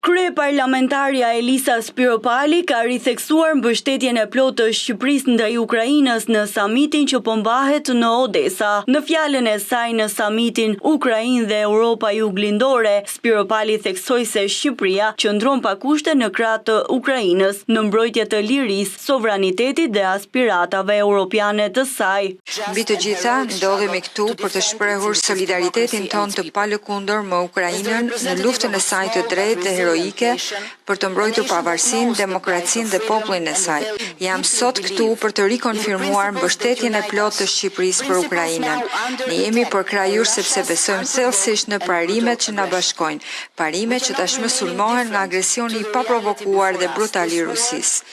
Kryeparlamentarja Elisa Spiropali ka ritheksuar mbështetjen e plotë të Shqipërisë ndaj Ukrainës në samitin që po mbahet në Odesa. Në fjalën e saj në samitin Ukrainë dhe Europa Juglindore, Spiropali theksoi se Shqipëria qëndron pa kushte në krah të Ukrainës në mbrojtje të lirisë, sovranitetit dhe aspiratave europiane të saj. Mbi të gjitha, ndodhemi këtu për të shprehur solidaritetin ton të palëkundur me Ukrainën në luftën e saj të drejtë dhe heroike për të mbrojtur pavarësinë, demokracinë dhe popullin e saj. Jam sot këtu për të rikonfirmuar mbështetjen e plotë të Shqipërisë për Ukrainën. Ne jemi përkrahur sepse besojmë thellësisht në parimet që na bashkojnë, parimet që tashmë sulmohen nga agresioni i paprovokuar dhe brutal i Rusisë.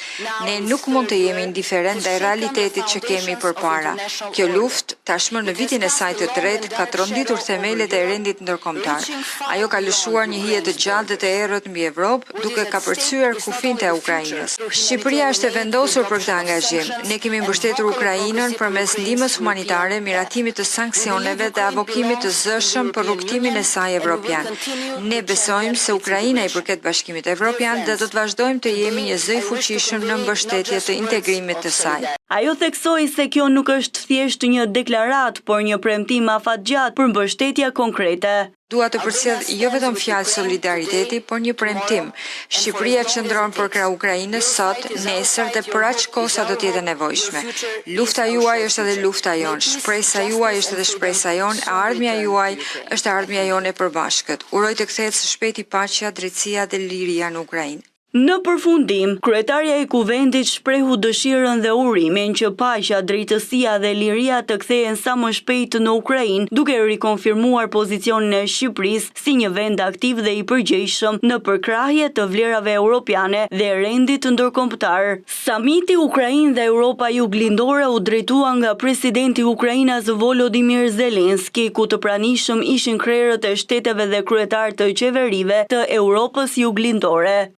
Ne nuk mund të jemi indiferent ndaj realitetit që kemi përpara. Kjo luftë tashmë në vitin e saj të tretë ka tronditur themelet e rendit ndërkombëtar. Ajo ka lëshuar një hije të gjatë dhe të errët mbi Evropë, duke kapërcyer kufijtë e Ukrainës. Shqipëria është e vendosur për këtë angazhim. Ne kemi mbështetur Ukrainën përmes ndihmës humanitare, miratimit të sanksioneve dhe avokimit të zëshëm për rrugtimin e saj evropian. Ne besojmë se Ukraina i përket Bashkimit Evropian dhe do të vazhdojmë të jemi një zë i fuqishëm në mbështetje të integrimit të saj. Ajo theksoi se kjo nuk është thjesht një deklaratë, por një premtim afatgjat për mbështetje konkrete. Dua të përcjell jo vetëm fjalë solidariteti, por një premtim. Shqipëria qëndron për krah Ukrainës sot, nesër dhe për aq kohë sa do të jetë nevojshme. Lufta juaj është edhe lufta jon, shpresa juaj është edhe shpresa jon, e ardhmja juaj është ardhmja jone e përbashkët. Uroj të kthehet së shpejti paqja, drejtësia dhe liria në Ukrainë. Në përfundim, kryetarja e Kuvendit shprehu dëshirën dhe urimin që paqja, drejtësia dhe liria të kthehen sa më shpejt në Ukrainë, duke rikonfirmuar pozicionin e Shqipërisë si një vend aktiv dhe i përgjegjshëm në përkrahje të vlerave europiane dhe rendit ndërkombëtar. Samiti Ukrainë dhe Europa Juglindore u drejtua nga presidenti i Ukrainës Volodymyr Zelensky, ku të pranishëm ishin krerët e shteteve dhe kryetarë të qeverive të Europës Juglindore.